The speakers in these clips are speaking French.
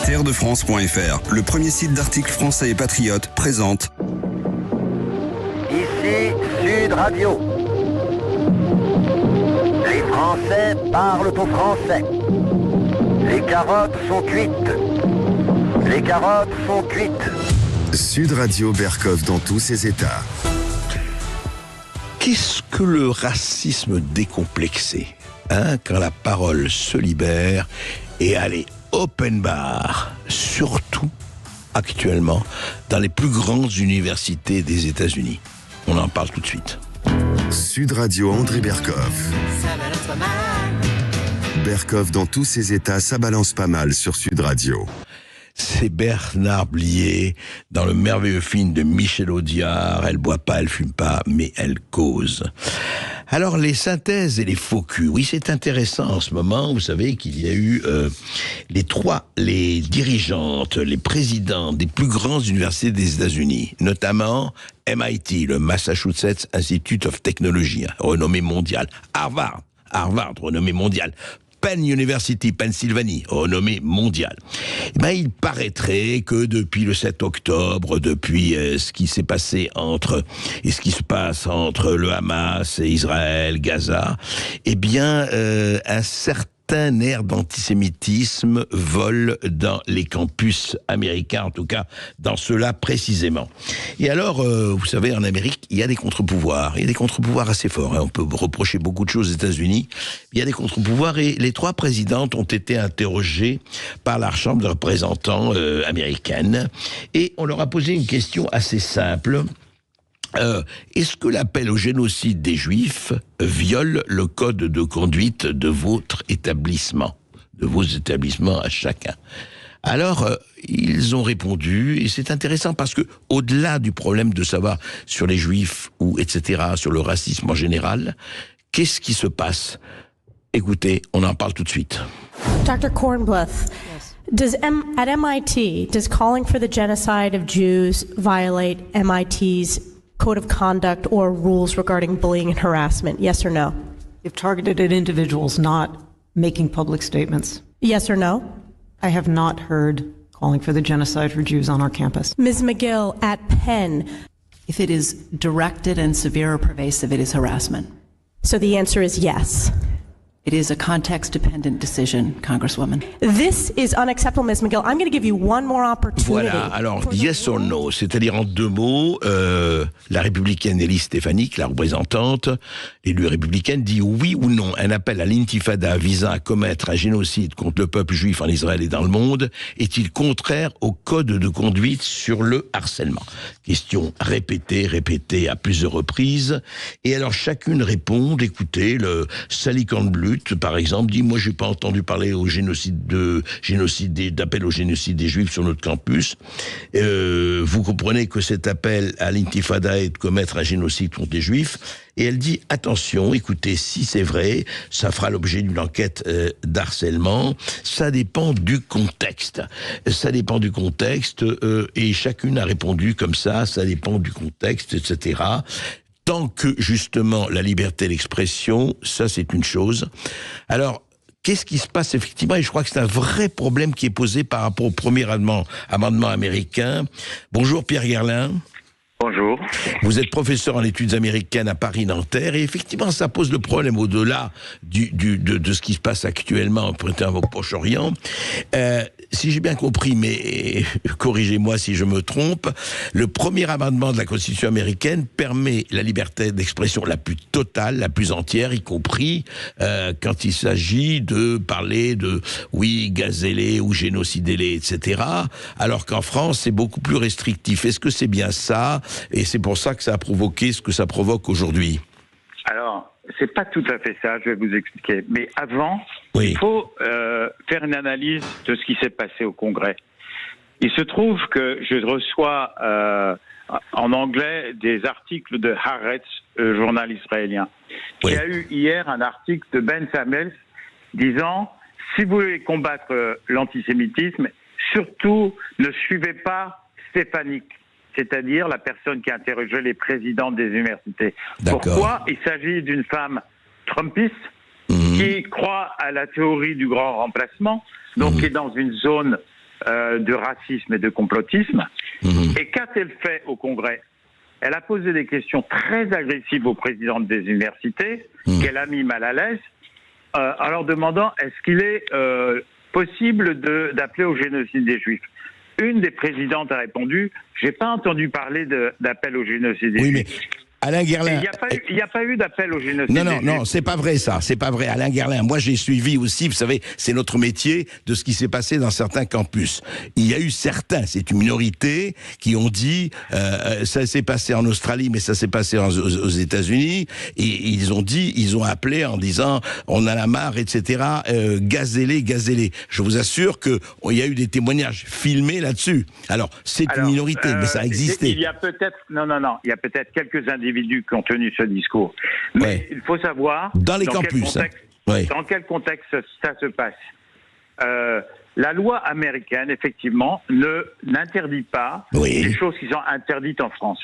Terredefrance.fr, le premier site d'articles français et patriotes, présente. Ici Sud Radio. Les Français parlent au français. Les carottes sont cuites. Les carottes sont cuites. Sud Radio Berkov dans tous ses états. Qu'est-ce que le racisme décomplexé, quand la parole se libère et allez, open bar, surtout actuellement dans les plus grandes universités des États-Unis. On en parle tout de suite. Sud Radio André Berkov. Berkov dans tous ses états, ça balance pas mal sur Sud Radio. C'est Bernard Blier dans le merveilleux film de Michel Audiard. Elle boit pas, elle fume pas, mais elle cause. Alors les synthèses et les faux culs, oui c'est intéressant en ce moment. Vous savez qu'il y a eu les dirigeantes, les présidents des plus grandes universités des États-Unis, notamment MIT, le Massachusetts Institute of Technology, renommé mondial, Harvard, renommé mondial, Penn University, Pennsylvanie, renommée mondiale. Il paraîtrait que depuis le 7 octobre, depuis ce qui s'est passé et ce qui se passe entre le Hamas et Israël, Gaza, un certain air d'antisémitisme vole dans les campus américains, en tout cas dans ceux-là précisément. Et alors, vous savez, en Amérique, il y a des contre-pouvoirs. Il y a des contre-pouvoirs assez forts. On peut reprocher beaucoup de choses aux États-Unis. Il y a des contre-pouvoirs et les 3 présidentes ont été interrogées par la Chambre des représentants américaine. Et on leur a posé une question assez simple. Est-ce que l'appel au génocide des Juifs viole le code de conduite de votre établissement, de vos établissements à chacun? Alors, ils ont répondu, et c'est intéressant parce que, au-delà du problème de savoir sur les Juifs ou etc., sur le racisme en général, qu'est-ce qui se passe? Écoutez, on en parle tout de suite. Dr. Kornbluth, at MIT, does calling for the genocide of Jews violate MIT's code of conduct or rules regarding bullying and harassment? Yes or no? If targeted at individuals, not making public statements. Yes or no? I have not heard calling for the genocide for Jews on our campus. Ms. McGill, at Penn. If it is directed and severe or pervasive, it is harassment. So the answer is yes. It is a context-dependent decision, Congresswoman. This is unacceptable, Ms. McGill. I'm going to give you one more opportunity. Voilà, alors yes or no, c'est-à-dire en 2 mots, la républicaine Elise Stefanik, la représentante élue républicaine, dit oui ou non. Un appel à l'intifada visant à commettre un génocide contre le peuple juif en Israël et dans le monde est-il contraire au code de conduite sur le harcèlement? Question répétée à plusieurs reprises. Et alors chacune répond, écoutez, le Sally Kornbluth, par exemple, dit « Moi, j'ai pas entendu parler d'appel au génocide des Juifs sur notre campus. Vous comprenez que cet appel à l'intifada est de commettre un génocide contre les Juifs. » Et elle dit « Attention, écoutez, si c'est vrai, ça fera l'objet d'une enquête d'harcèlement. Ça dépend du contexte. Ça dépend du contexte. Et chacune a répondu comme ça dépend du contexte, etc. » Tant que, justement, la liberté d'expression, ça c'est une chose. Alors, qu'est-ce qui se passe effectivement? Et je crois que c'est un vrai problème qui est posé par rapport au premier amendement américain. Bonjour Pierre Gerlin. Bonjour. Vous êtes professeur en études américaines à Paris-Nanterre, et effectivement, ça pose le problème au-delà de ce qui se passe actuellement au Proche-Orient. Si j'ai bien compris, mais corrigez-moi si je me trompe, le premier amendement de la Constitution américaine permet la liberté d'expression la plus totale, la plus entière, y compris quand il s'agit de parler de, gazez-les ou génocidez-les, etc. Alors qu'en France, c'est beaucoup plus restrictif. Est-ce que c'est bien ça? Et c'est pour ça que ça a provoqué ce que ça provoque aujourd'hui. Alors, c'est pas tout à fait ça, je vais vous expliquer. Mais avant, il faut faire une analyse de ce qui s'est passé au Congrès. Il se trouve que je reçois en anglais des articles de Haaretz, journal israélien, qui a eu hier un article de Ben Samuels disant « Si vous voulez combattre l'antisémitisme, surtout ne suivez pas Stefanik ». C'est-à-dire la personne qui a interrogé les présidents des universités. Pourquoi? Il s'agit d'une femme trumpiste qui croit à la théorie du grand remplacement, donc qui est dans une zone de racisme et de complotisme. Et qu'a-t-elle fait au Congrès? Elle a posé des questions très agressives aux présidentes des universités, qu'elle a mis mal à l'aise, en leur demandant est-ce qu'il est possible d'appeler au génocide des Juifs. Une des présidentes a répondu j'ai pas entendu parler d'appel au génocide des Juifs. Alain Guerlain. Il n'y a pas eu d'appel au génocide. Non, c'est pas vrai ça, c'est pas vrai. Alain Guerlain, moi j'ai suivi aussi, vous savez, c'est notre métier, de ce qui s'est passé dans certains campus. Il y a eu certains, c'est une minorité, qui ont dit, ça s'est passé en Australie, mais ça s'est passé aux États-Unis, et ils ont appelé en disant, on en a marre, etc., gazez-les. Je vous assure qu'il y a eu des témoignages filmés là-dessus. Alors, c'est une minorité, mais ça a existé. Il y a peut-être, il y a peut-être quelques individus qui ont tenu ce discours. Mais il faut savoir dans quel contexte ça se passe. La loi américaine, effectivement, n'interdit pas les choses qui sont interdites en France.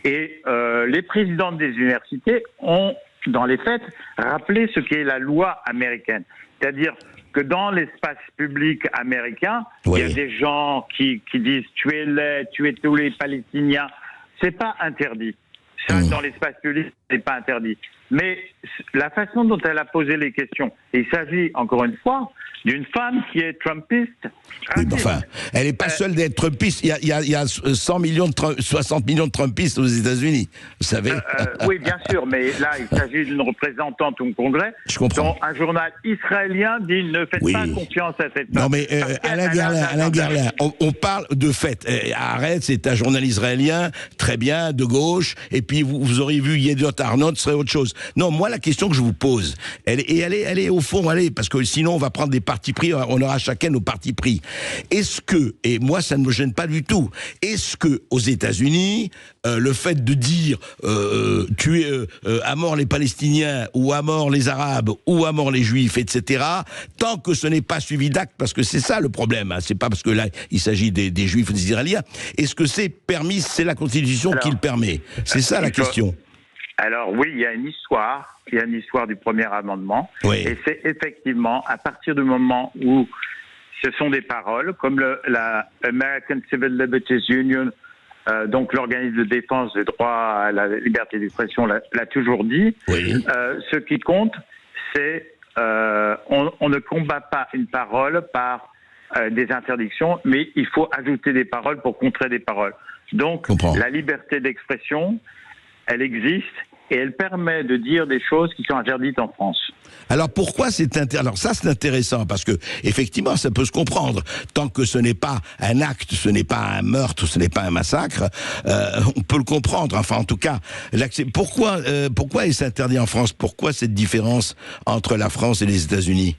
Et les présidents des universités ont, dans les faits, rappelé ce qu'est la loi américaine. C'est-à-dire que dans l'espace public américain, il y a des gens qui disent « tuez-les, tuez tous les Palestiniens ». C'est pas interdit. Ça, dans l'espace public, c'est pas interdit. Mais la façon dont elle a posé les questions, il s'agit, encore une fois, d'une femme qui est trumpiste. Oui, mais enfin, elle n'est pas seule d'être trumpiste. Il y a 60 millions de trumpistes aux États-Unis, vous savez. Oui, bien sûr, mais là, il s'agit d'une représentante au Congrès. Je comprends. Dont un journal israélien dit ne faites pas confiance à cette femme. Non, mais Alain Guerlain, on parle de fait. Arrête, c'est un journal israélien, très bien, de gauche, et puis vous auriez vu Yediot Ahronot, ce serait autre chose. Non, moi, la question que je vous pose, elle est au fond, parce que sinon, on va prendre des partis pris, on aura chacun nos partis pris. Est-ce que, et moi ça ne me gêne pas du tout, est-ce que aux États-Unis, le fait de dire tuer à mort les Palestiniens, ou à mort les Arabes, ou à mort les Juifs, etc., tant que ce n'est pas suivi d'actes, parce que c'est ça le problème, c'est pas parce que là il s'agit des Juifs ou des Israéliens, est-ce que c'est permis, c'est la Constitution qui le permet? C'est ça la question. Alors oui, il y a une histoire du premier amendement, et c'est effectivement à partir du moment où ce sont des paroles, comme la American Civil Liberties Union, donc l'organisme de défense des droits à la liberté d'expression l'a toujours dit, ce qui compte, c'est on ne combat pas une parole par des interdictions, mais il faut ajouter des paroles pour contrer des paroles. Donc la liberté d'expression, elle existe, et elle permet de dire des choses qui sont interdites en France. Alors pourquoi c'est interdit? Alors ça c'est intéressant, parce que effectivement ça peut se comprendre. Tant que ce n'est pas un acte, ce n'est pas un meurtre, ce n'est pas un massacre, on peut le comprendre. Enfin en tout cas, pourquoi est-ce interdit en France? Pourquoi cette différence entre la France et les États-Unis?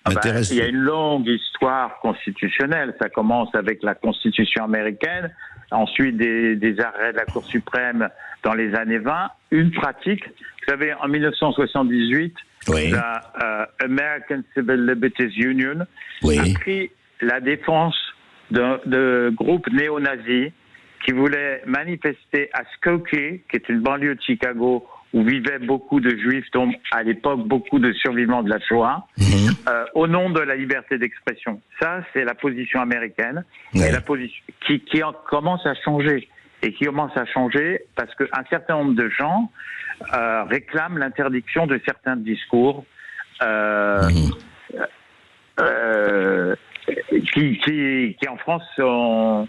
Il y a une longue histoire constitutionnelle. Ça commence avec la Constitution américaine, ensuite des arrêts de la Cour suprême dans les années 20. Une pratique, vous savez, en 1978, la American Civil Liberties Union a pris la défense de groupes néo-nazis qui voulaient manifester à Skokie, qui est une banlieue de Chicago, où vivaient beaucoup de Juifs, dont à l'époque beaucoup de survivants de la Shoah, au nom de la liberté d'expression. Ça, c'est la position américaine, et la position qui commence à changer. Et qui commence à changer parce qu'un certain nombre de gens réclament l'interdiction de certains discours qui en France sont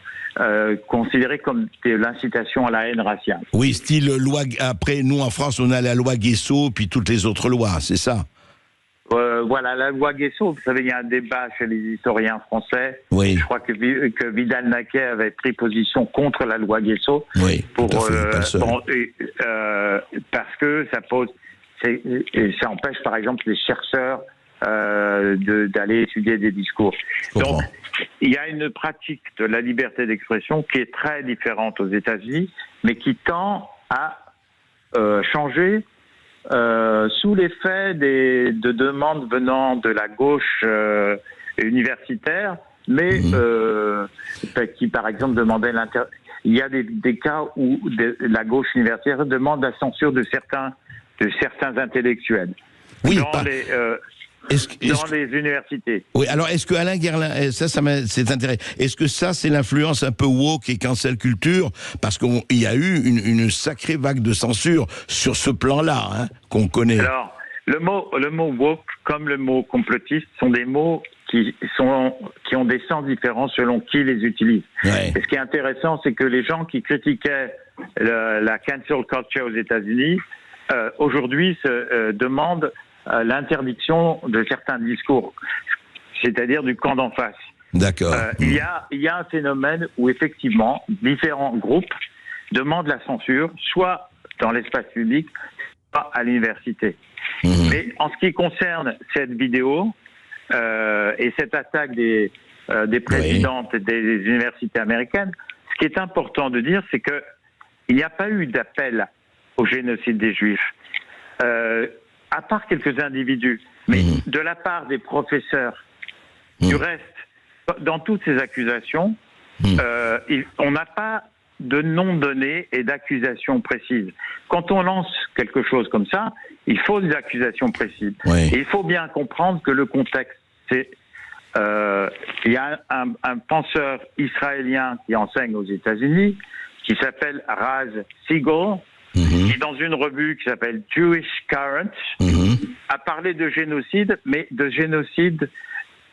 considérés comme de l'incitation à la haine raciale. Oui, style loi. Après, nous en France, on a la loi Guesso, puis toutes les autres lois, c'est ça? Voilà, la loi Guesso, vous savez, il y a un débat chez les historiens français. Je crois que Vidal-Naquet avait pris position contre la loi Guesso. Parce que ça empêche, par exemple, les chercheurs d'aller étudier des discours. Donc, il y a une pratique de la liberté d'expression qui est très différente aux États-Unis, mais qui tend à changer sous l'effet de demandes venant de la gauche universitaire, mais qui, par exemple, demandait il y a des cas où la gauche universitaire demande la censure de certains intellectuels. dans les universités. Oui, alors est-ce que Alain Guerlain, c'est intéressant, est-ce que ça c'est l'influence un peu woke et cancel culture? Parce qu'il y a eu une sacrée vague de censure sur ce plan-là, hein, qu'on connaît. Alors, le mot woke, comme le mot complotiste, sont des mots qui ont des sens différents selon qui les utilise. Ouais. Et ce qui est intéressant, c'est que les gens qui critiquaient la cancel culture aux États-Unis, aujourd'hui se demandent l'interdiction de certains discours, c'est-à-dire du camp d'en face. D'accord. Il y a un phénomène où effectivement différents groupes demandent la censure, soit dans l'espace public, soit à l'université. Mais en ce qui concerne cette vidéo et cette attaque des présidentes des universités américaines, ce qui est important de dire, c'est que il n'y a pas eu d'appel au génocide des Juifs, à part quelques individus, mais de la part des professeurs. Du reste, dans toutes ces accusations, on n'a pas de nom donné et d'accusations précises. Quand on lance quelque chose comme ça, il faut des accusations précises. Oui. Et il faut bien comprendre que le contexte, c'est... il y a un penseur israélien qui enseigne aux États-Unis, qui s'appelle Raz Siegel, qui dans une revue qui s'appelle Jewish Current, a parlé de génocide, mais de génocide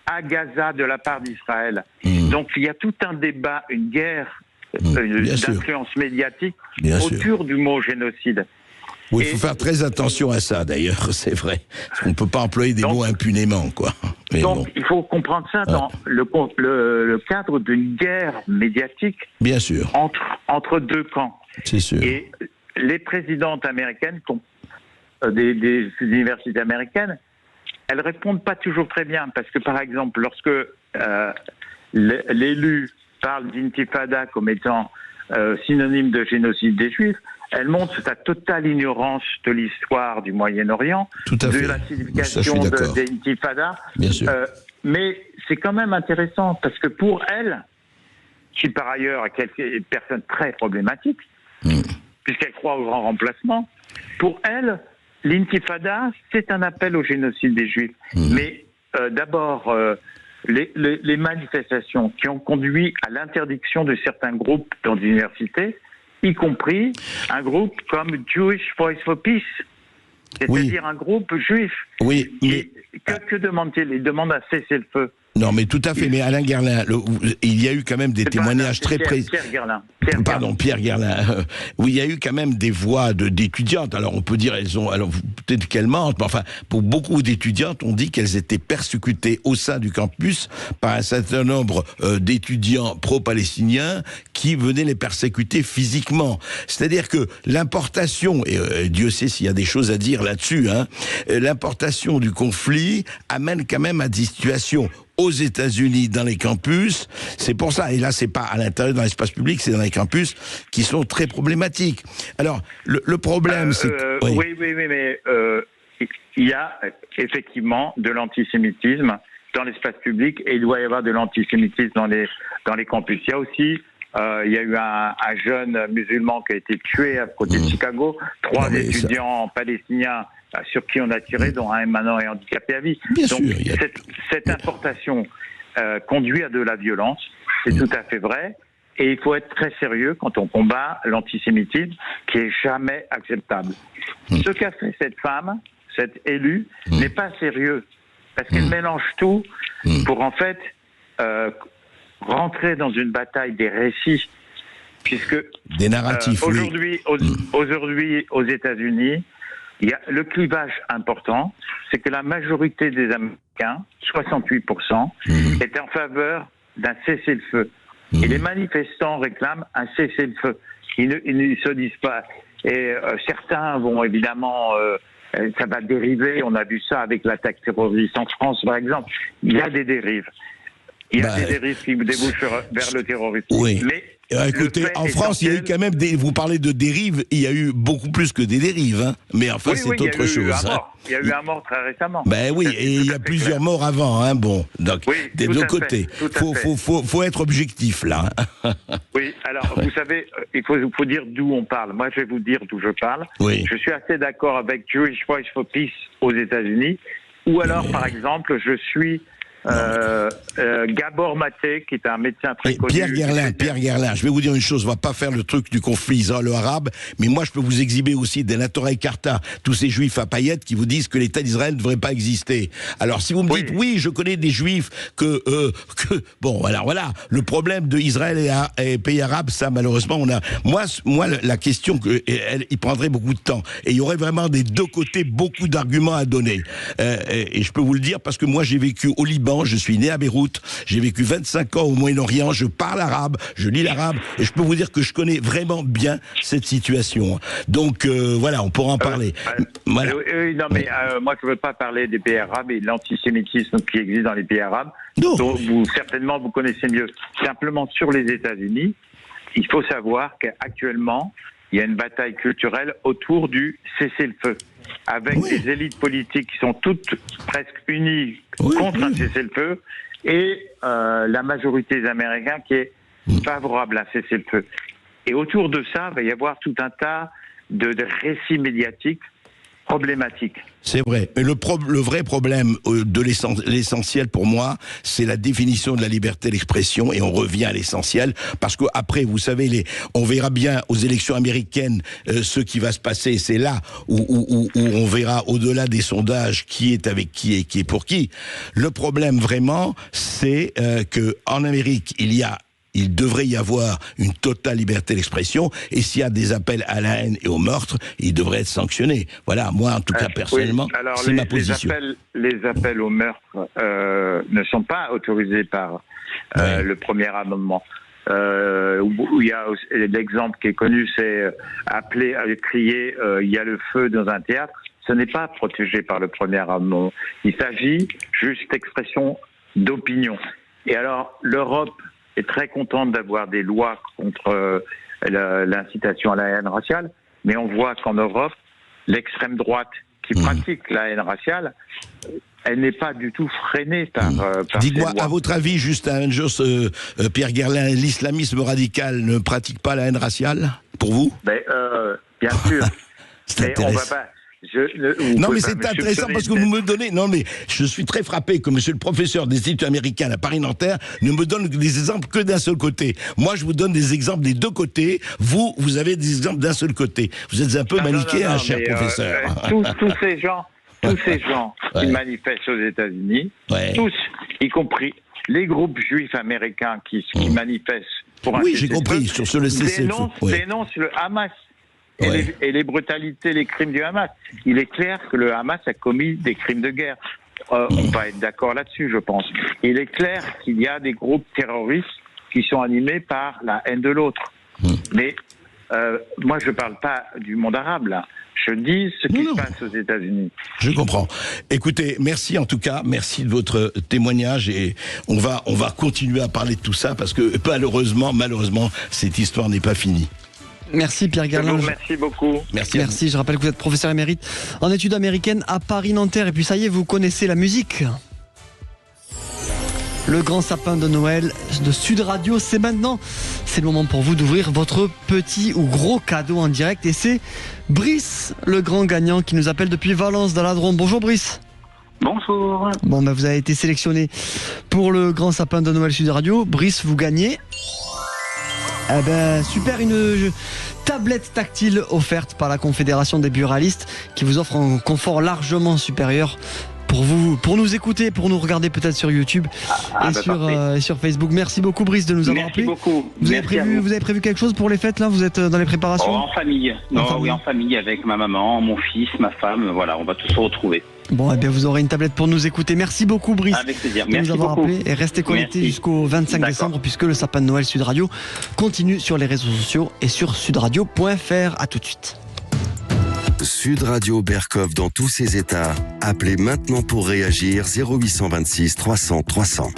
à Gaza de la part d'Israël. Donc il y a tout un débat, une guerre d'influence médiatique autour du mot génocide. Oui, il faut faire très attention à ça, d'ailleurs, c'est vrai. Parce qu'on ne peut pas employer des mots impunément, quoi. Mais donc, bon. il faut comprendre ça dans le cadre d'une guerre médiatique. Bien sûr. Entre deux camps. C'est sûr. Et les présidentes américaines, des universités américaines, elles répondent pas toujours très bien. Parce que, par exemple, lorsque l'élu parle d'intifada comme étant synonyme de génocide des Juifs, elle montre sa totale ignorance de l'histoire du Moyen-Orient, de la signification des intifadas. Bien sûr. Mais c'est quand même intéressant parce que pour elle, qui par ailleurs est une personne très problématique, puisqu'elle croit au grand remplacement, pour elle, l'intifada, c'est un appel au génocide des Juifs. Mais d'abord, les manifestations qui ont conduit à l'interdiction de certains groupes dans l'université, y compris un groupe comme Jewish Voice for Peace, c'est-à-dire un groupe juif. Oui, mais... Que demande-t-il? Il demande à cesser le feu. Non, mais tout à fait. Mais Alain Guerlain, il y a eu quand même des témoignages très précis. Pierre Guerlain. Oui, il y a eu quand même des voix d'étudiantes. Alors, on peut dire, peut-être qu'elles mentent, mais enfin, pour beaucoup d'étudiantes, on dit qu'elles étaient persécutées au sein du campus par un certain nombre d'étudiants pro-palestiniens qui venaient les persécuter physiquement. C'est-à-dire que l'importation, et Dieu sait s'il y a des choses à dire là-dessus, hein, l'importation du conflit amène quand même à des situations aux États-Unis, dans les campus, c'est pour ça, et là c'est pas à l'intérieur dans l'espace public, c'est dans les campus qui sont très problématiques. Alors, le problème c'est... Oui, mais il y a effectivement de l'antisémitisme dans l'espace public, et il doit y avoir de l'antisémitisme dans les campus. Il y a aussi... il y a eu un jeune musulman qui a été tué à côté de Chicago, 3 étudiants palestiniens sur qui on a tiré, dont un maintenant est handicapé à vie. Donc cette importation conduit à de la violence, c'est tout à fait vrai, et il faut être très sérieux quand on combat l'antisémitisme, qui est jamais acceptable. Ce qu'a fait cette femme, cette élue, n'est pas sérieux, parce qu'elle mélange tout pour en fait rentrer dans une bataille des récits, puisque des narratifs. Aujourd'hui aux États-Unis, il y a le clivage important, c'est que la majorité des Américains, 68%, est en faveur d'un cessez-le-feu. Et les manifestants réclament un cessez-le-feu. Ils ne se disent pas. Et certains vont évidemment... ça va dériver, on a vu ça avec l'attaque terroriste en France, par exemple. Il y a des dérives. Il y a des dérives qui débouchent vers le terrorisme. Oui. Mais écoutez, en France, il y a eu quand même vous parlez de dérives, il y a eu beaucoup plus que des dérives, hein. Mais enfin, c'est autre chose. Il y a eu un mort très récemment. Ben oui, et il y a plusieurs morts avant, hein. Bon, donc des deux côtés. Faut être objectif là. Oui, alors vous savez, il faut dire d'où on parle. Moi, je vais vous dire d'où je parle. Oui. Je suis assez d'accord avec Jewish Voice for Peace aux États-Unis, Ou alors, par exemple, je suis Gabor Maté, qui est un médecin très connu. Pierre Guerlain, je vais vous dire une chose, on va pas faire le truc du conflit israélo-arabe, mais moi je peux vous exhiber aussi des Natorei Karta, tous ces juifs à paillettes qui vous disent que l'État d'Israël ne devrait pas exister. Alors si vous me dites, oui, je connais des juifs bon, alors voilà, le problème de Israël et pays arabes, ça malheureusement, moi la question, il prendrait beaucoup de temps, et il y aurait vraiment des deux côtés beaucoup d'arguments à donner. Et je peux vous le dire parce que moi j'ai vécu au Liban, je suis né à Beyrouth, j'ai vécu 25 ans au Moyen-Orient, je parle arabe, je lis l'arabe, et je peux vous dire que je connais vraiment bien cette situation. Donc voilà, on pourra en parler. Voilà. Non, mais moi je ne veux pas parler des pays arabes et de l'antisémitisme qui existe dans les pays arabes, dont certainement vous connaissez mieux. Simplement sur les États-Unis, il faut savoir qu'actuellement, il y a une bataille culturelle autour du cessez-le-feu, avec des élites politiques qui sont toutes presque unies contre un cessez-le-feu, et la majorité des Américains qui est favorable à un cessez-le-feu. Et autour de ça, il va y avoir tout un tas de récits médiatiques problématiques. C'est vrai. Mais le vrai problème de l'essentiel pour moi, c'est la définition de la liberté d'expression, et on revient à l'essentiel, parce que après, vous savez, on verra bien aux élections américaines ce qui va se passer. C'est là où on verra au-delà des sondages qui est avec qui et qui est pour qui. Le problème vraiment, c'est que en Amérique, il devrait y avoir une totale liberté d'expression, et s'il y a des appels à la haine et au meurtre, ils devraient être sanctionnés. Voilà, moi en tout cas personnellement, c'est ma position. Les appels au meurtre ne sont pas autorisés par le premier amendement. Où il y a l'exemple qui est connu, c'est appeler à crier il y a le feu dans un théâtre. Ce n'est pas protégé par le premier amendement. Il s'agit juste d'expression d'opinion. Et alors l'Europe est très contente d'avoir des lois contre l'incitation à la haine raciale, mais on voit qu'en Europe, l'extrême droite qui pratique la haine raciale, elle n'est pas du tout freinée par Dites-moi, à votre avis, juste Pierre Guerlain, l'islamisme radical ne pratique pas la haine raciale, pour vous ? Bien sûr. Mais on va pas... Non mais c'est intéressant parce que vous me donnez... Non mais je suis très frappé que monsieur le professeur des études américaines à Paris-Nanterre ne me donne des exemples que d'un seul côté. Moi je vous donne des exemples des deux côtés, vous avez des exemples d'un seul côté. Vous êtes un peu manichéen, cher professeur. Tous ces gens qui manifestent aux États-Unis, tous, y compris les groupes juifs américains qui manifestent pour un j'ai compris, sur ce dénoncent le Hamas. Et les brutalités, les crimes du Hamas. Il est clair que le Hamas a commis des crimes de guerre. On va être d'accord là-dessus, je pense. Il est clair qu'il y a des groupes terroristes qui sont animés par la haine de l'autre. Mais moi, je ne parle pas du monde arabe, là. Je dis ce qui se passe aux États-Unis. Je comprends. Écoutez, merci en tout cas, merci de votre témoignage, et on va continuer à parler de tout ça parce que malheureusement, cette histoire n'est pas finie. Merci Pierre Guerlain. Merci beaucoup. Merci. Je rappelle que vous êtes professeur émérite en études américaines à Paris-Nanterre. Et puis ça y est, vous connaissez la musique. Le grand sapin de Noël de Sud Radio, c'est maintenant. C'est le moment pour vous d'ouvrir votre petit ou gros cadeau en direct. Et c'est Brice, le grand gagnant, qui nous appelle depuis Valence dans la Drôme. Bonjour Brice. Bonjour. Bon, vous avez été sélectionné pour le grand sapin de Noël Sud Radio. Brice, vous gagnez... super, une tablette tactile offerte par la Confédération des buralistes qui vous offre un confort largement supérieur pour nous écouter, pour nous regarder peut-être sur YouTube et sur Facebook. Merci beaucoup Brice de nous avoir appelé. Merci beaucoup. Vous avez prévu quelque chose pour les fêtes là ? Vous êtes dans les préparations ? En famille. En famille avec ma maman, mon fils, ma femme. Voilà, on va tous se retrouver. Bon, vous aurez une tablette pour nous écouter. Merci beaucoup Brice de nous avoir appelé, et restez connectés jusqu'au 25 décembre puisque le sapin de Noël Sud Radio continue sur les réseaux sociaux et sur sudradio.fr. À tout de suite. Sud Radio Berkov dans tous ses états. Appelez maintenant pour réagir 0826 300 300.